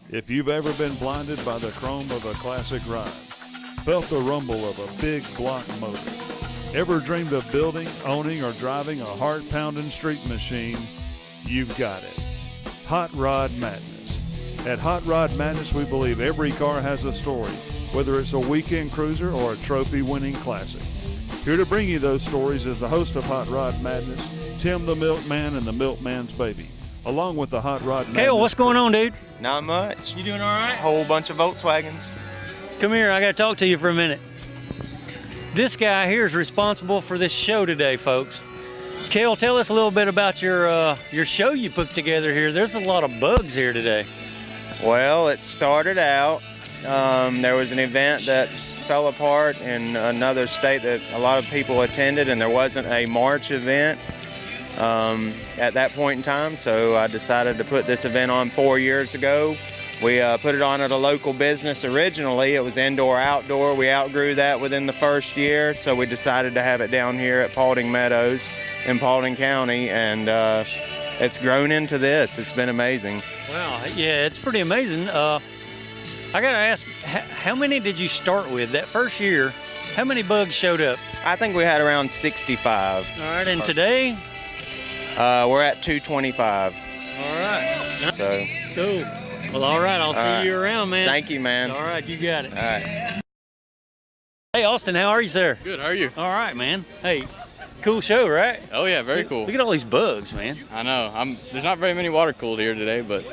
If you've ever been blinded by the chrome of a classic ride, felt the rumble of a big block motor, ever dreamed of building, owning, or driving a heart-pounding street machine, you've got it. Hot Rod Madness. At Hot Rod Madness, we believe every car has a story, whether it's a weekend cruiser or a trophy-winning classic. Here to bring you those stories is the host of Hot Rod Madness, Tim the Milkman and the Milkman's Baby, along with the Hot Rod Madness. Kale, what's going on, dude? Not much. You doing all right? A whole bunch of Volkswagens. Come here, I gotta talk to you for a minute. This guy here is responsible for this show today, folks. Kale, tell us a little bit about your show you put together here. There's a lot of bugs here today. Well, it started out, there was an event that fell apart in another state that a lot of people attended, and there wasn't a March event at that point in time, so I decided to put this event on 4 years ago. We put it on at a local business originally. It was indoor-outdoor. We outgrew that within the first year, so we decided to have it down here at PAULDING Meadows in Paulding County, and it's grown into this. It's been amazing. Wow, yeah, it's pretty amazing. I gotta ask, how many did you start with that first year? How many bugs showed up? I think we had around 65. All right, and today? We're at 225. All right. So, well, all right, I'll see you around, man. Thank you, man. All right, you got it. All right. Hey, Austin, how are you, sir? Good, how are you? All right, man. Hey, cool show, right? Oh yeah, very cool. Look at all these bugs, man. I know. There's not very many water cooled here today, but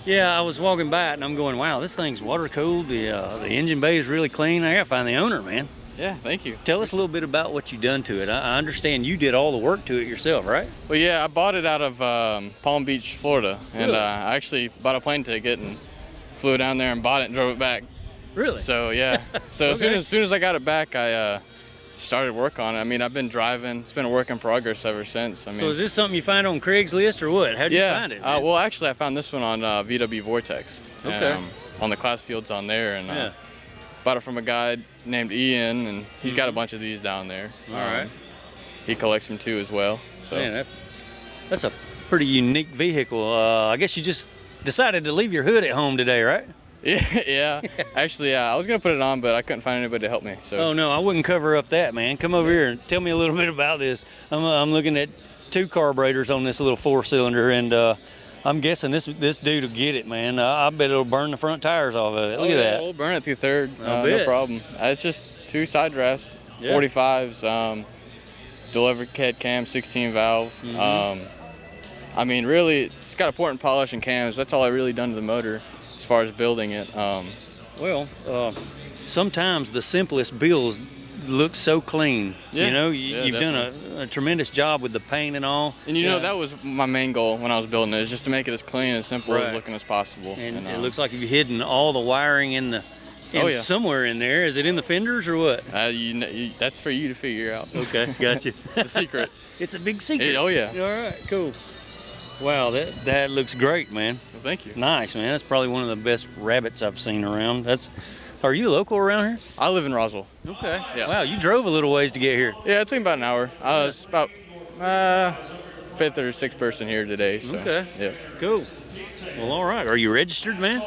Yeah, I was walking by it and I'm going, wow, this thing's water cooled. The engine bay is really clean. I gotta find the owner, man. yeah, thank you. Tell us a little bit about what you done to it. I understand you did all the work to it yourself, right? Well, yeah, I bought it out of Palm Beach, Florida, and Really? I actually bought a plane ticket and flew down there and bought it and drove it back. Really? So yeah, so Okay. as soon as I got it back, I started work on it. I mean, I've been driving. It's been a work in progress ever since. I mean, So is this something you find on Craigslist or what? How'd you yeah. find it? man? Well, actually, I found this one on VW Vortex. Okay. On the class fields on there, and Yeah. bought it from a guy named Ian, and he's got a bunch of these down there. All right. He collects them too as well. So Man, that's a pretty unique vehicle. I guess you just decided to leave your hood at home today, right? yeah. Actually, I was gonna put it on, but I couldn't find anybody to help me. So Oh no, I wouldn't cover up that, man. Come over here and tell me a little bit about this. I'm looking at 2 carburetors on this little 4-cylinder, and I'm guessing this dude will get it, man. I bet it'll burn the front tires off of it. Look at that. We'll burn it through third. I No bet. problem. It's just 2 side drafts, Yeah. 45s, dual overhead cam, 16 valve. I mean, really, it's got a port and polish and cams. That's all I really done to the motor as far as building it. Well, sometimes the simplest builds look so clean. Yeah, You know, yeah, you've done a tremendous job with the paint and all. And you know, Yeah. that was my main goal when I was building it, is just to make it as clean and simple Right. as looking as possible. And it looks like you've hidden all the wiring in the Oh, yeah. somewhere in there. Is it in the fenders or what? that's for you to figure out. Okay, got you. It's a secret. It's a big secret. Oh yeah. All right, cool. Wow, that looks great, man. Well, thank you. Nice, man. That's probably one of the best rabbits I've seen around. Are you local around here? I live in Roswell. Okay. Yeah. Wow, you drove a little ways to get here. Yeah, it took me about an hour. I was about 5th or 6th person here today. So, Okay. Yeah. Cool. Well, all right. Are you registered, man?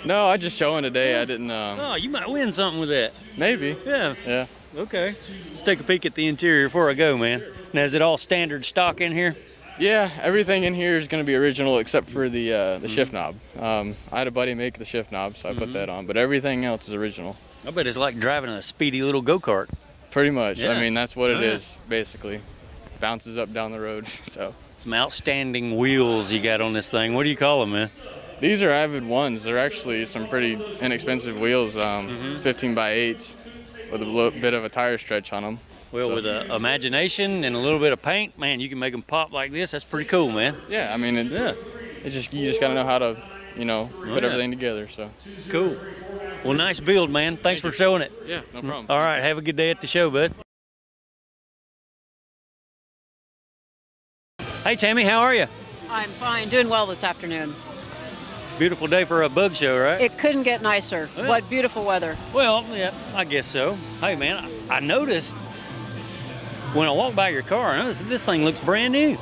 No, I just showing today. I didn't. Oh, you might win something with that. Maybe. Yeah. Yeah. Okay. Let's take a peek at the interior before I go, man. Now, is it all standard stock in here? Yeah. Everything in here is going to be original except for the shift knob. I had a buddy make the shift knob, so I put that on. But everything else is original. I bet it's like driving a speedy little go-kart. Pretty much. Yeah. I mean, that's what it Oh, yeah. is basically. Bounces up down the road. So Some outstanding wheels you got on this thing. What do you call them, man? these are Avid ones. They're actually some pretty inexpensive wheels. 15 by 8s with a little bit of a tire stretch on them. Well, So- with imagination and a little bit of paint, man, you can make them pop like this. That's pretty cool, man. Yeah, I mean, Yeah. you just gotta know how to, put yeah. everything together. So Cool. Well, nice build, man. Thanks for showing it. yeah, no problem. All right, have a good day at the show, bud. Hey, Tammy, how are you? I'm fine, doing well this afternoon. Beautiful day for a bug show, right? It couldn't get nicer. Yeah. What beautiful weather. Well, yeah, I guess so. Hey, man, I noticed when I walked by your car, I noticed this thing looks brand new.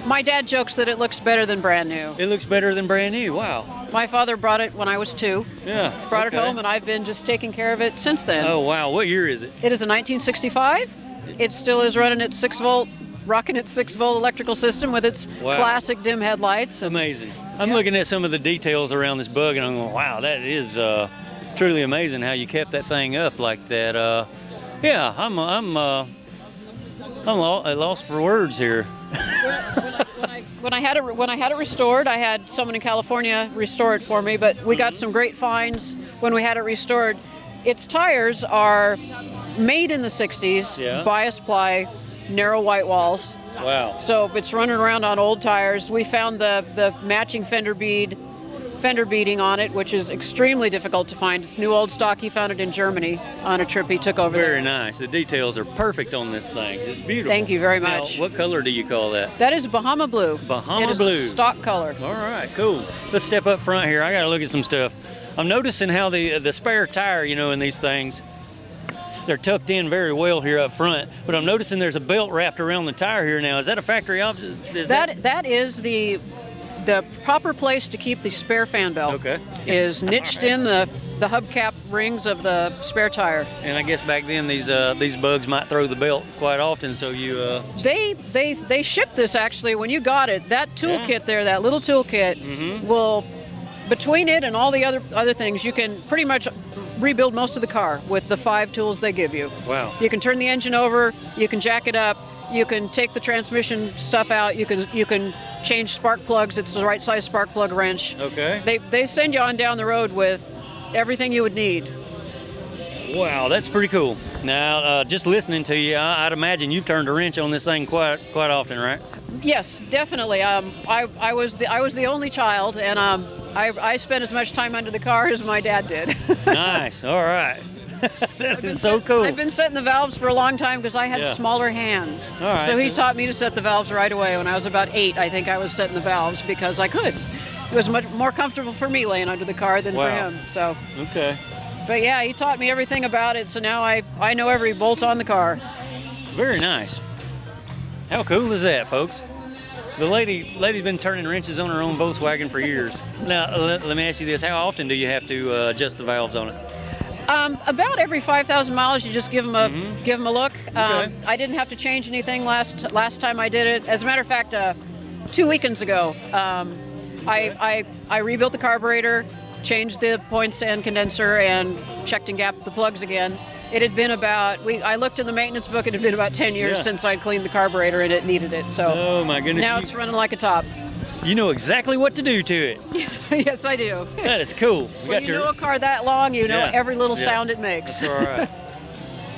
My dad jokes that it looks better than brand new. It looks better than brand new. Wow. My father brought it when I was 2. Yeah. Brought okay. it home, and I've been just taking care of it since then. Oh, wow. What year is it? It is a 1965. It still is running its 6-volt, rocking its 6-volt electrical system with its Wow. classic dim headlights. Amazing. I'm looking at some of the details around this bug, and I'm going, wow, that is truly amazing how you kept that thing up like that. Yeah, I'm at loss for words here. When I had it restored, I had someone in California restore it for me, but we got some great finds when we had it restored. Its tires are made in the 60s, Yeah. bias ply, narrow white walls. Wow. So it's running around on old tires. We found the matching fender beading on it, which is extremely difficult to find. It's new old stock. He found it in Germany on a trip he took over Very there. nice. The details are perfect on this thing. It's beautiful. Thank you very Now, much. what color do you call that? That is Bahama blue. Bahama it is blue. A stock color. All right, cool. Let's step up front here. I got to look at some stuff. I'm noticing how the spare tire, in these things, they're tucked in very well here up front. But I'm noticing there's a belt wrapped around the tire here now. Is that a factory option? That is the proper place to keep the spare fan belt. Okay. Is niched in the hubcap rings of the spare tire. And I guess back then these bugs might throw the belt quite often, so you. They shipped this actually when you got it. That toolkit there, that little toolkit, will, between it and all the other things, you can pretty much rebuild most of the car with the 5 tools they give you. Wow. You can turn the engine over, you can jack it up, you can take the transmission stuff out, you can change spark plugs. It's the right size spark plug wrench. Okay. They send you on down the road with everything you would need. Wow, that's pretty cool. Now, just listening to you, I'd imagine you've turned a wrench on this thing quite often, right? Yes, definitely. I was the only child, and I spent as much time under the car as my dad did. Nice. All right. That is so cool. I've been setting the valves for a long time because I had Yeah. smaller hands. All right, so he so- taught me to set the valves right away. When I was about 8, I think I was setting the valves because I could. It was much more comfortable for me laying under the car than for Wow. him. So, Okay. but yeah, he taught me everything about it. So now I know every bolt on the car. Very nice. How cool is that, folks? The lady's been turning wrenches on her own Volkswagen for years. Now, let me ask you this: how often do you have to adjust the valves on it? About every 5,000 miles, you just give them a look. Okay. I didn't have to change anything last time I did it. As a matter of fact, 2 weekends ago, I rebuilt the carburetor, changed the points and condenser, and checked and gapped the plugs again. It had been I looked in the maintenance book, it had been about 10 years Yeah. since I'd cleaned the carburetor and it needed it. So Oh my goodness! now it's running like a top. You know exactly what to do to it. Yes, I do. That is cool. When you know a car that long, you know Yeah. every little Yeah. sound it makes. All right.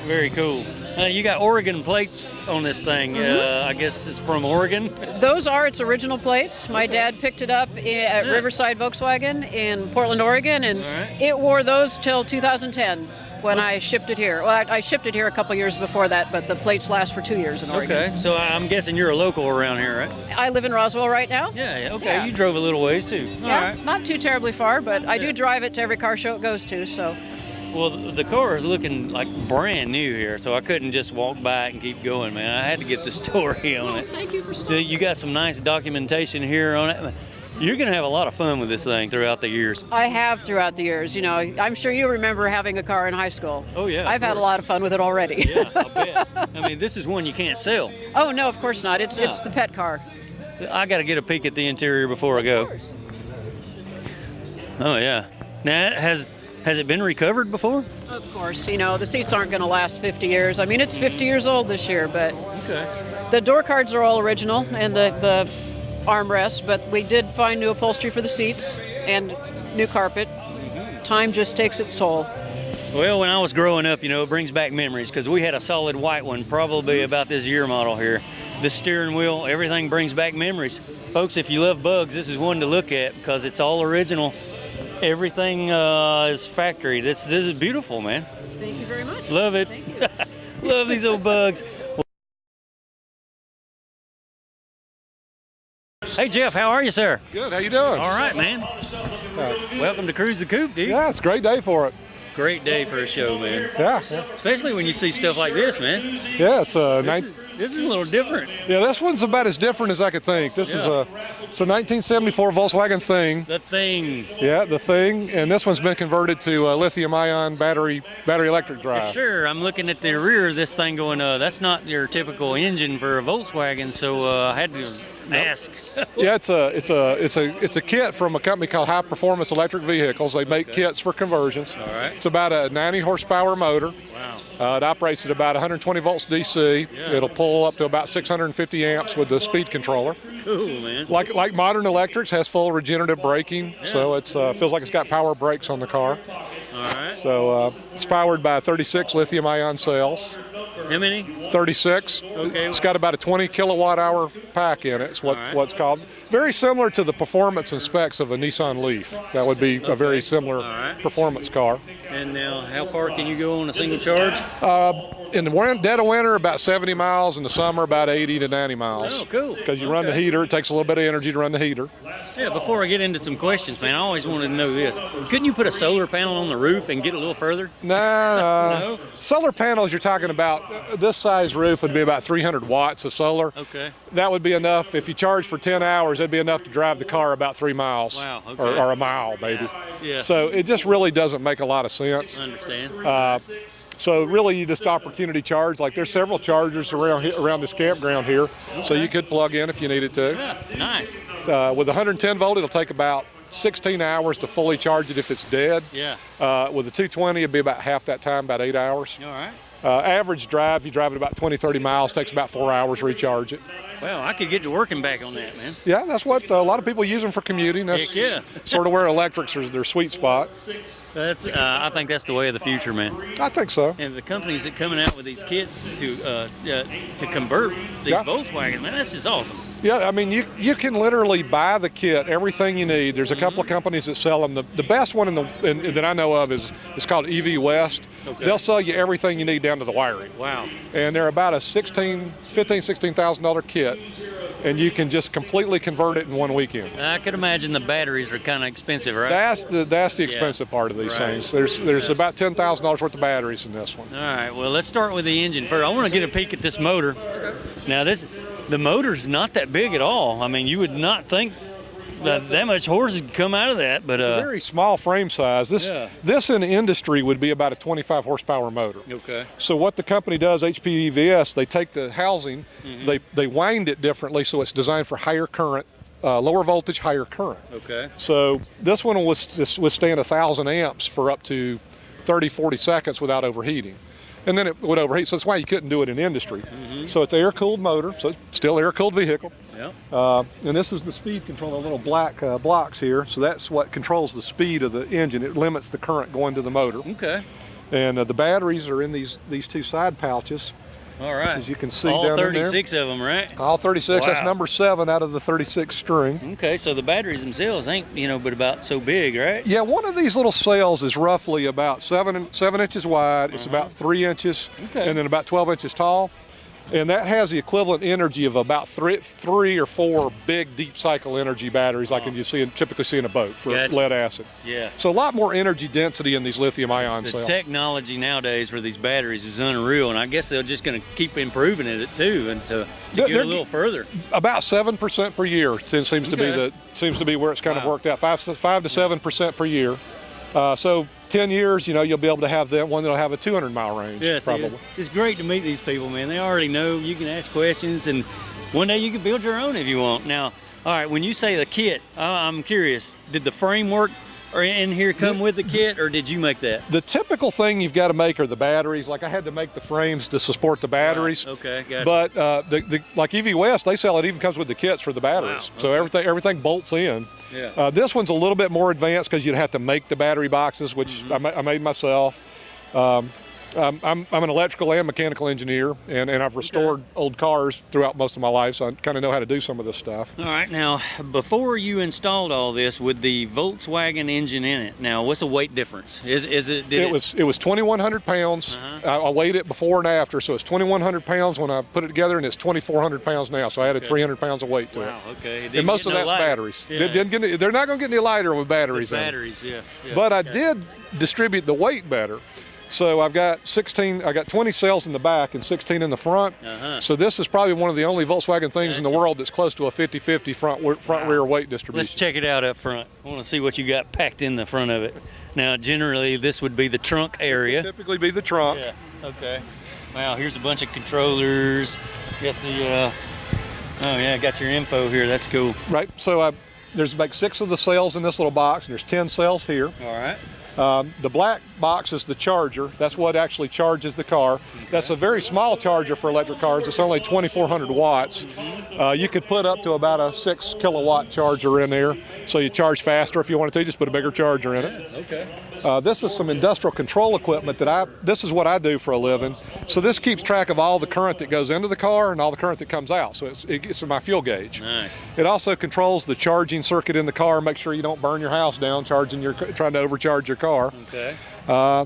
Very cool. You got Oregon plates on this thing. I guess it's from Oregon. Those are its original plates. My dad picked it up at Riverside Volkswagen in Portland, Oregon, and All right. it wore those till 2010 when I shipped it here. Well, I shipped it here a couple years before that, but the plates last for 2 years in Oregon. Okay. So I'm guessing you're a local around here, right? I live in Roswell right now. Yeah. Okay. Yeah. You drove a little ways too. All Yeah, right. not too terribly far, but I Yeah. do drive it to every car show it goes to, so. Well, the car is looking like brand new here, so I couldn't just walk by it and keep going, man. I had to get the story on it. Thank you for stopping. You got some nice documentation here on it. You're going to have a lot of fun with this thing throughout the years. I have throughout the years. You know, I'm sure you remember having a car in high school. Oh, yeah. I've had a lot of fun with it already. Yeah, I bet. I mean, this is one you can't sell. Oh, no, of course not. It's the pet car. I got to get a peek at the interior before I go. Of course. Oh, yeah. Now, has it been recovered before? Of course, you know, the seats aren't going to last 50 years. I mean, it's 50 years old this year, but Okay. the door cards are all original and the armrests, but we did find new upholstery for the seats and new carpet. Time just takes its toll. Well, when I was growing up, it brings back memories because we had a solid white one, probably about this year model here. The steering wheel, everything brings back memories. Folks, if you love bugs, this is one to look at because it's all original. Everything is factory. This is beautiful, man. Thank you very much. Love it. Thank you. Love these old bugs. Hey, Jeff, how are you, sir? Good. How you doing? All right, man. Welcome to Cruise the Coop, dude. Yeah, it's a great day for it. Great day for a show, man. Yeah. Especially when you see stuff like this, man. Yeah, it's a This is a little different. Yeah, this one's about as different as I could think. This is a 1974 Volkswagen Thing. The Thing. Yeah, the Thing, and this one's been converted to lithium-ion battery electric drive. Sure, I'm looking at the rear of this thing going, that's not your typical engine for a Volkswagen, so I had to ask. Yeah, it's a kit from a company called High Performance Electric Vehicles. They make kits for conversions. All right. It's about a 90 horsepower motor. Wow. It operates at about 120 volts DC. Yeah. It'll pull up to about 650 amps with the speed controller. Cool, man. Like modern electrics, has full regenerative braking, so it feels like it's got power brakes on the car. All right. So it's powered by 36 lithium-ion cells. How many? 36. Okay. It's got about a 20 kilowatt-hour pack in it. It's what's called. Very similar to the performance and specs of a Nissan Leaf. That would be a very similar performance car. And now, how far can you go on a single charge? In the dead of winter, about 70 miles. In the summer, about 80 to 90 miles. Oh, cool. Because you run the heater. It takes a little bit of energy to run the heater. Yeah, before I get into some questions, man, I always wanted to know this. Couldn't you put a solar panel on the roof and get a little further? No. Solar panels, you're talking about, this size roof would be about 300 watts of solar. Okay. That would be enough. If you charge for 10 hours, that'd be enough to drive the car about 3 miles. Wow, okay. or a mile, maybe. Yeah. So it just really doesn't make a lot of sense. I understand. So really, you just opportunity charge. Like there's several chargers around this campground here, so you could plug in if you needed to. Yeah, nice. With 110 volt, it'll take about 16 hours to fully charge it if it's dead. Yeah. With the 220, it'd be about half that time, about 8 hours. All right. Average drive, you drive it about 20, 30 miles, takes about 4 hours to recharge it. Well, I could get to working back on that, man. Yeah, that's what a lot of people use them for commuting. That's Heck yeah. sort of where electrics are their sweet spot. That's. I think that's the way of the future, man. I think so. And the companies that coming out with these kits to convert these Volkswagen, man, that's just awesome. Yeah, I mean, you can literally buy the kit, everything you need. There's a couple of companies that sell them. The best one that I know of is called EV West. Okay. They'll sell you everything you need down to the wiring. Wow. And they're about a $16,000 kit, and you can just completely convert it in one weekend. I could imagine the batteries are kind of expensive, right? That's the expensive part of these things. There's about $10,000 worth of batteries in this one. All right. Well, let's start with the engine first. I want to get a peek at this motor. Now, the motor's not that big at all. I mean, you would not think that much horse would come out of that, but it's a very small frame size. This in the industry would be about a 25 horsepower motor. Okay. So what the company does, HPEVS, they take the housing, they wind it differently so it's designed for higher current, lower voltage, higher current. Okay. So this one will withstand 1,000 amps for up to 30, 40 seconds without overheating. And then it would overheat, so that's why you couldn't do it in industry. So it's an air-cooled motor, so it's still an air-cooled vehicle. Yeah. And this is the speed control, the little black blocks here. So that's what controls the speed of the engine. It limits the current going to the motor. Okay. And the batteries are in these two side pouches. All right. As you can see all down 36 of them, right? All 36. Wow. That's number 7 out of the 36 string. Okay, so the batteries themselves ain't, but about so big, right? Yeah, one of these little cells is roughly about 7 inches wide. It's about 3 inches, and then about 12 inches tall. And that has the equivalent energy of about three or four big deep cycle energy batteries like you typically see in a boat for lead acid. Yeah. So a lot more energy density in these lithium ion cells. The technology nowadays for these batteries is unreal, and I guess they're just going to keep improving it too, and to get a little further. About 7% per year seems to be where it's kind of worked out. 5 to 7% per year. So 10 years, you'll be able to have one that'll have a 200-mile range. Yeah, probably. It's great to meet these people, man. They already know. You can ask questions, and one day you can build your own if you want. Now, all right, when you say the kit, I'm curious. Did the framework in here come with the kit, or did you make that? The typical thing you've got to make are the batteries. Like I had to make the frames to support the batteries. Right. Okay, gotcha. But like EV West, they sell it even comes with the kits for the batteries. Wow. So everything bolts in. Yeah. This one's a little bit more advanced because you'd have to make the battery boxes, which I made myself. I'm an electrical and mechanical engineer, and I've restored old cars throughout most of my life, so I kind of know how to do some of this stuff. All right, now, before you installed all this with the Volkswagen engine in it, now, what's the weight difference? It was 2,100 pounds. I weighed it before and after, so it's 2,100 pounds when I put it together, and it's 2,400 pounds now, so I added 300 pounds of weight to it. Wow, okay. And most of that's batteries. Yeah. They're not going to get any lighter with batteries. Batteries, yeah. But I did distribute the weight better. So I've got 16, I got 20 cells in the back and 16 in the front. So this is probably one of the only Volkswagen things in the world that's close to a 50-50 front rear weight distribution. Let's check it out up front. I want to see what you got packed in the front of it. Now, generally, this would be the trunk area. This would typically be the trunk. Yeah, okay. Wow, here's a bunch of controllers. Got the, oh yeah, got your info here. That's cool. Right, so there's like 6 of the cells in this little box, and there's 10 cells here. All right. The black box is the charger. That's what actually charges the car. That's a very small charger for electric cars. It's only 2,400 watts. You could put up to about a 6 kilowatt charger in there. So you charge faster if you wanted to, just put a bigger charger in it. Okay. This is some industrial control equipment this is what I do for a living. So this keeps track of all the current that goes into the car and all the current that comes out. So it's my fuel gauge. Nice. It also controls the charging circuit in the car, make sure you don't burn your house down trying to overcharge your car. Okay.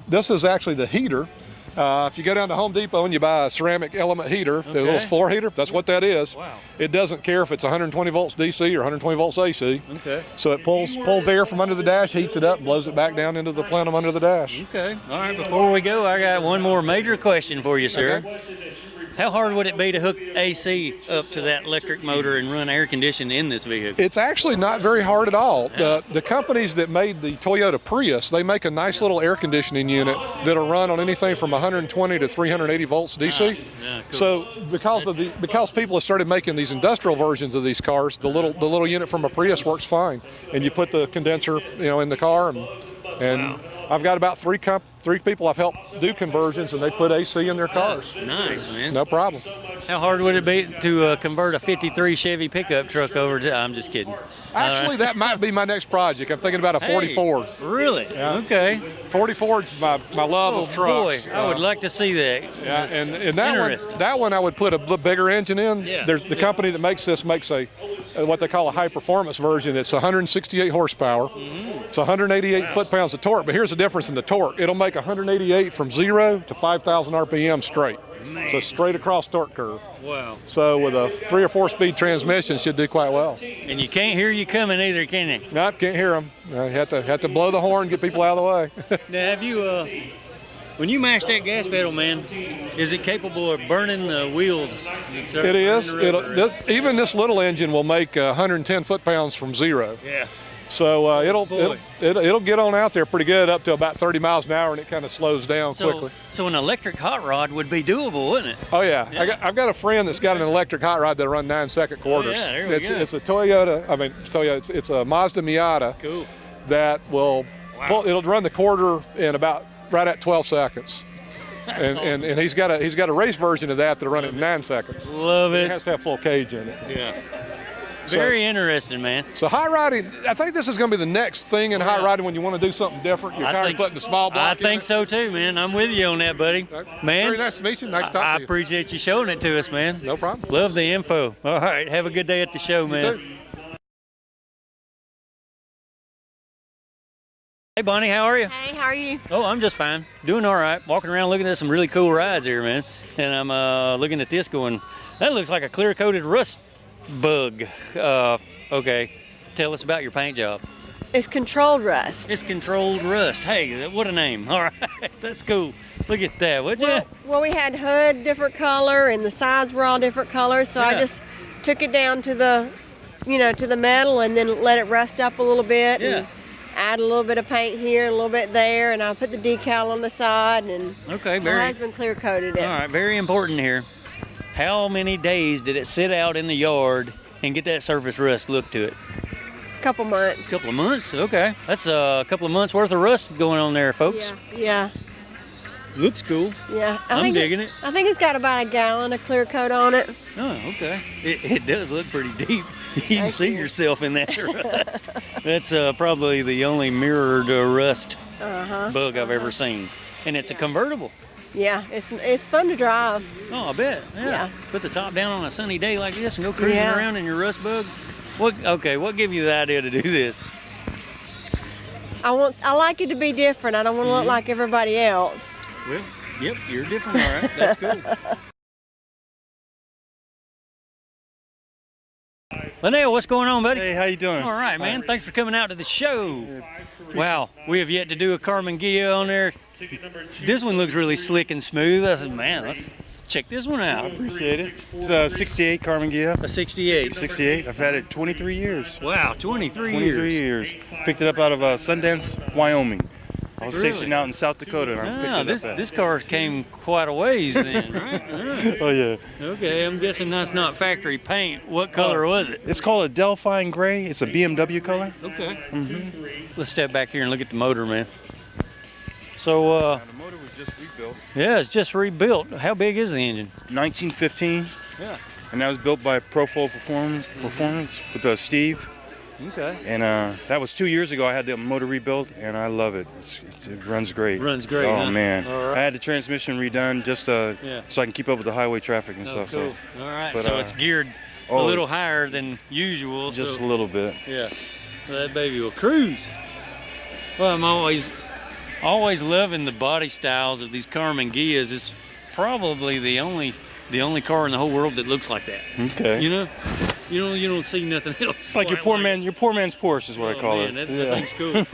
This is actually the heater. If you go down to Home Depot and you buy a ceramic element heater, the little floor heater, that's what that is. Wow. It doesn't care if it's 120 volts DC or 120 volts AC. Okay. So it pulls air from under the dash, heats it up, and blows it back down into the plenum under the dash. Okay. All right. Before we go, I got one more major question for you, sir. Okay. How hard would it be to hook AC up to that electric motor and run air conditioning in this vehicle? It's actually not very hard at all. The companies that made the Toyota Prius, they make a nice little air conditioning unit that'll run on anything from 120 to 380 volts DC. Yeah, cool. So because people have started making these industrial versions of these cars, the little unit from a Prius works fine. And you put the condenser, in the car, and I've got about three people I've helped do conversions, and they put AC in their cars. Nice, man. No problem. How hard would it be to convert a 53 Chevy pickup truck over to, I'm just kidding. Actually, that might be my next project. I'm thinking about a 44. Really? Yeah. Okay. 44 is my love of trucks. Boy, I would like to see that. Yeah, and Interesting. that one I would put a bigger engine in. Yeah. There's the company that makes this makes a what they call a high performance version. It's 168 horsepower. It's 188 foot-pounds of torque. But here's the difference in the torque. It'll make 188 from 0 to 5,000 RPM straight. It's a straight across torque curve. Wow. So with a 3 or 4 speed transmission, should do quite well. And you can't hear you coming either, can you? Nope, can't hear them. You have to blow the horn, get people out of the way. Now, have you, when you mash that gas pedal, man, is it capable of burning the wheels? It is. Even this little engine will make 110 foot-pounds from 0. Yeah. So it'll get on out there pretty good up to about 30 miles an hour, and it kind of slows down quickly. So an electric hot rod would be doable, wouldn't it? Oh yeah. I've got a friend that's got an electric hot rod that'll run 9-second quarters. Yeah, there we go. It's a Toyota. It's a Mazda Miata. Cool. That will it'll run the quarter in about right at 12 seconds. And he's got a race version of that'll run it in 9 seconds. Love it. It has to have full cage in it. Yeah. Very interesting, man. So high riding, I think this is going to be the next thing in high riding when you want to do something different. You're tired of putting the small block I think so too, man. I'm with you on that, buddy. Man, very nice to meet you. Nice to talk I to you. appreciate you showing it to us, man. No problem. Love the info. All right, have a good day at the show, man. You too. Hey, Bonnie, how are you? Hey, how are you? Oh, I'm just fine. Doing all right. Walking around looking at some really cool rides here, man. And I'm looking at this going, that looks like a clear-coated rust bug. Okay, tell us about your paint job. It's controlled rust. It's controlled rust. Hey, what a name. All right, that's cool. Look at that, would you? Well, we had hood different color and the sides were all different colors, so I Yeah. just took it down to the, to the metal and then let it rust up a little bit. Yeah. And add a little bit of paint here, a little bit there, and I put the decal on the side, and Okay, my very. husband clear coated it. All right, very important here. How many days did it sit out in the yard and get that surface rust look to it? A couple months. A couple of months? Okay. That's a couple of months worth of rust going on there, folks. Yeah. Looks cool. Yeah. I'm digging it. I think it's got about a gallon of clear coat on it. Oh, okay. It does look pretty deep. You can Thank see you. yourself in that rust. That's probably the only mirrored rust bug I've ever seen. And it's a convertible. Yeah, it's fun to drive. Oh, I bet. Yeah. Put the top down on a sunny day like this and go cruising Yeah. around in your rust bug. What gave you the idea to do this? I like it to be different. I don't want to look like everybody else. Well, yep, you're different, all right. That's cool. Linnell, what's going on, buddy? Hey, how you doing? All right, man. Thanks for coming out to the show. Wow, we have yet to do a Karmann Ghia on there. This one looks really slick and smooth. I said, man, let's check this one out. Appreciate it. It's a 68 Karmann Ghia. A 68. 68. I've had it 23 years. Wow, 23 years. Picked it up out of Sundance, Wyoming. I was Really? stationed out in South Dakota, and I picked it up. This car came quite a ways then, right? Oh yeah. Okay, I'm guessing that's not factory paint. What color was it? It's called a Delphine Gray. It's a BMW color. Okay. Let's step back here and look at the motor, man. So, The motor was just rebuilt. yeah, it's just rebuilt. How big is the engine? 1915. Yeah. And that was built by Profo Performance with Steve. Okay. And that was 2 years ago. I had the motor rebuilt, and I love it. It runs great. Runs great, Oh huh? man. All right. I had the transmission redone just so I can keep up with the highway traffic and Oh, stuff. cool. So All right, but, so it's geared a oh, little higher than usual. just so, a little bit. yeah, so that baby will cruise. Well, I'm always loving the body styles of these Karmann Ghias. It's probably the only car in the whole world that looks like that. Okay. You know, you don't see nothing else. It's like your poor man's Porsche is what I call it. That thing's cool.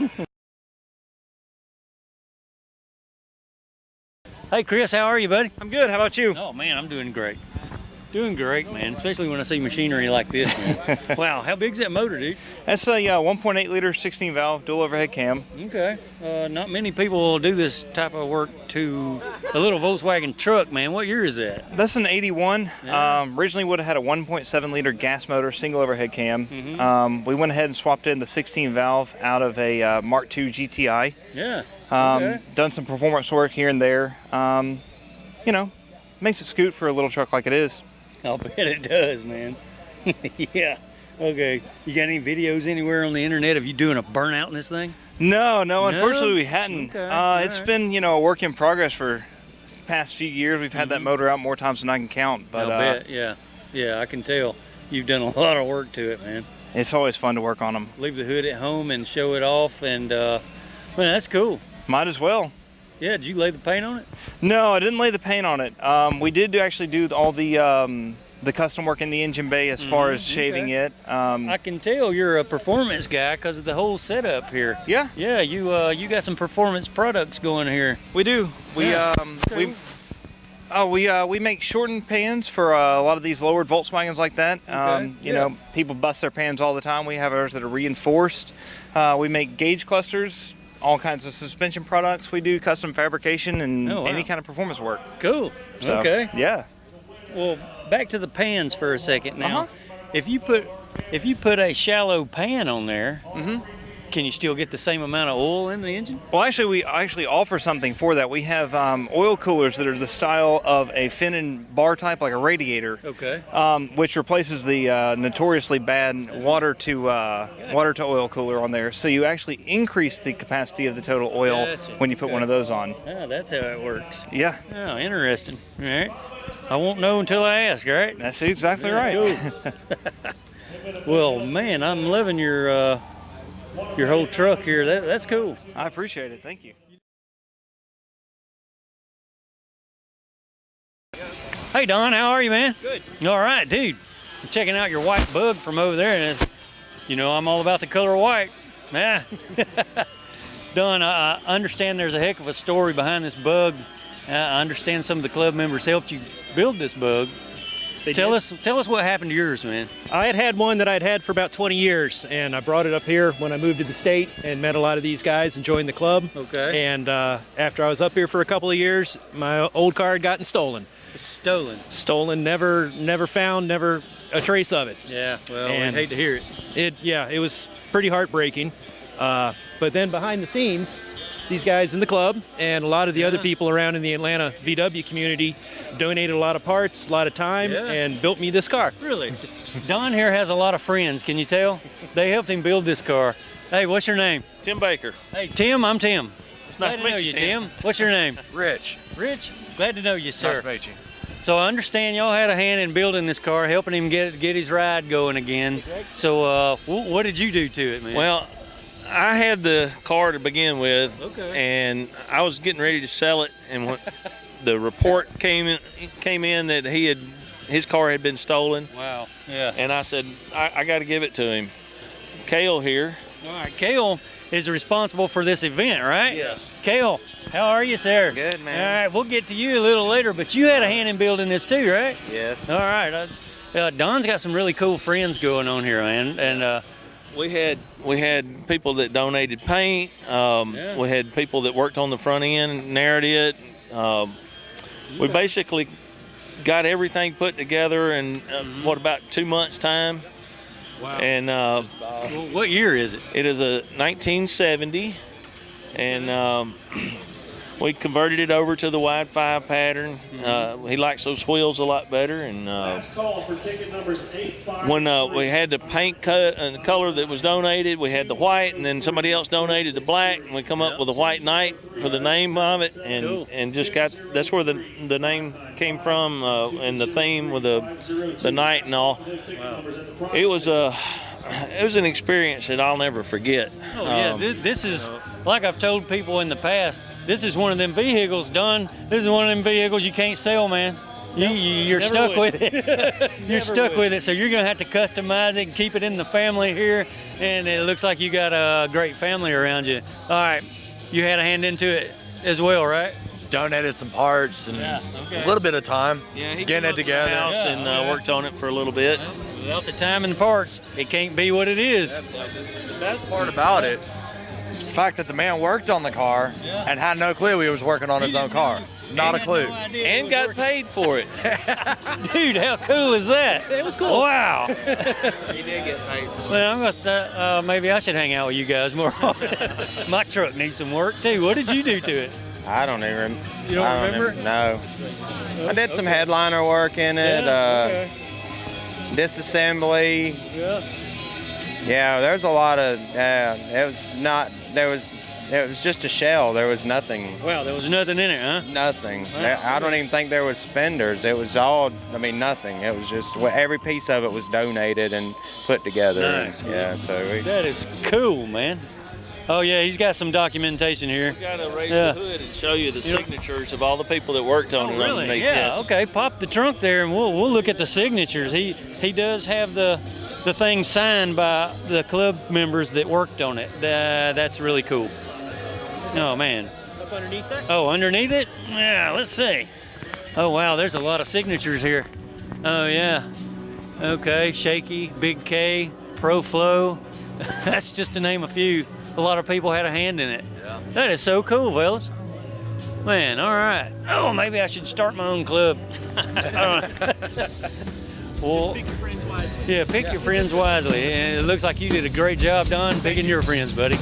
Hey Chris, how are you, buddy? I'm good. How about you? Oh man, I'm doing great. Doing great, man. Especially when I see machinery like this, man. Wow, how big's that motor, dude? That's a 1.8 liter 16 valve dual overhead cam. Okay. Not many people will do this type of work to a little Volkswagen truck, man. What year is that? That's an 81. Yeah. Originally would have had a 1.7 liter gas motor single overhead cam. We went ahead and swapped in the 16 valve out of a Mark II GTI. Yeah. Done some performance work here and there. Makes it scoot for a little truck like it is. I'll bet it does, man. Yeah. Okay. You got any videos anywhere on the internet of you doing a burnout in this thing? No, unfortunately we hadn't. Okay. It's been, a work in progress for the past few years. We've had that motor out more times than I can count. But I'll bet. Yeah. Yeah, I can tell. You've done a lot of work to it, man. It's always fun to work on them. Leave the hood at home and show it off, and man, that's cool. Might as well. Yeah, did you lay the paint on it? No, I didn't lay the paint on it. We did actually do all the custom work in the engine bay as far as shaving it. I can tell you're a performance guy because of the whole setup here. Yeah. Yeah, you got some performance products going here. We do. We make shortened pans for a lot of these lowered Volkswagens like that. People bust their pans all the time. We have ours that are reinforced. We make gauge clusters, all kinds of suspension products. We do custom fabrication and any kind of performance work. Cool. So, okay. Yeah. Well, back to the pans for a second now. If you put a shallow pan on there, can you still get the same amount of oil in the engine? Well, actually, we offer something for that. We have oil coolers that are the style of a fin and bar type, like a radiator. Okay. Which replaces the notoriously bad water to oil cooler on there. So you actually increase the capacity of the total oil when you put one of those on. Oh, that's how it works. Yeah. Oh, interesting. All right. I won't know until I ask, right? That's exactly right. Cool. Well, man, I'm loving your whole truck here. That's cool. I appreciate it. Thank you. Hey, Don, how are you, man? Good. All right, dude. I'm checking out your white bug from over there, and it's, I'm all about the color white. Yeah. Don, I understand there's a heck of a story behind this bug. I understand some of the club members helped you build this bug. Tell us what happened to yours, man. I had one that I'd had for about 20 years, and I brought it up here when I moved to the state and met a lot of these guys and joined the club. Okay. And after I was up here for a couple of years, my old car had gotten stolen. Stolen? Stolen, never found, never a trace of it. Yeah, well, I hate to hear it. It was pretty heartbreaking. But then behind the scenes, these guys in the club and a lot of the other people around in the Atlanta VW community donated a lot of parts, a lot of time, and built me this car. Really? Don here has a lot of friends, can you tell? They helped him build this car. Hey, what's your name? Tim Baker. Hey, Tim, I'm Tim. It's nice to meet you, Tim. What's your name? Rich. Rich? Glad to know you, sir. Nice to meet you. So I understand y'all had a hand in building this car, helping him get his ride going again. So what did you do to it, man? Well, I had the car to begin with, and I was getting ready to sell it, and when the report came in that his car had been stolen. Wow. Yeah. And I said, I got to give it to him. Cale here. All right, Cale is responsible for this event, right? Yes. Cale, how are you, sir? Good, man. All right, we'll get to you a little later, but you had a hand in building this too, right? Yes. All right. Don's got some really cool friends going on here, man, and We had people that donated paint. We had people that worked on the front end and narrowed it. We basically got everything put together in about 2 months' time. wow. And Well, what year is it? it is a 1970, and we converted it over to the wide 5 pattern. He likes those wheels a lot better, and Call for ticket numbers 85. when we had the paint color that was donated, we had the white, and then somebody else donated the black, and we come up with a white knight for the name of it, and just got, that's where the name came from, and the theme with the knight and all. It was an experience that I'll never forget. Oh yeah, this is, like I've told people in the past, this is one of them vehicles, Don. This is one of them vehicles you can't sell, man. You're never stuck would. with it. You're stuck with it, so you're gonna have to customize it and keep it in the family here. And it looks like you got a great family around you. All right, you had a hand into it as well, right? Donated some parts and a little bit of time Yeah, he getting came it up to the together. house and worked on it for a little bit. Without the time and the parts, it can't be what it is. The best part about it is the fact that the man worked on the car and had no clue he was working on his own car. Not a clue. And got paid for it. Dude, how cool is that? It was cool. Wow. He did get paid. Well, I'm gonna say, maybe I should hang out with you guys more often. My truck needs some work too. What did you do to it? I don't even. You don't remember? No. I did some headliner work in it. Disassembly. Yeah, there's a lot of. It was just a shell. There was nothing. Wow, there was nothing in it, huh? Nothing. Wow. I don't even think there was fenders. It was all. Nothing. It was just every piece of it was donated and put together. Nice. And, yeah. So we. That is cool, man. Oh yeah, he's got some documentation here. We gotta raise the hood and show you the signatures of all the people that worked on it Really? underneath. Yeah. Yes. Okay. Pop the trunk there, and we'll look at the signatures. He does have the thing signed by the club members that worked on it. That's really cool. Oh man. Up underneath that? Oh, underneath it? Yeah. Let's see. Oh wow, there's a lot of signatures here. Oh yeah. Okay. Shaky, Big K, Pro Flow. That's just to name a few. A lot of people had a hand in it. Yeah. That is so cool, fellas. Man, all right. Oh, maybe I should start my own club. I don't know. Well, Pick your friends wisely. yeah, pick your friends wisely. And it looks like you did a great job, Don, picking your friends, buddy.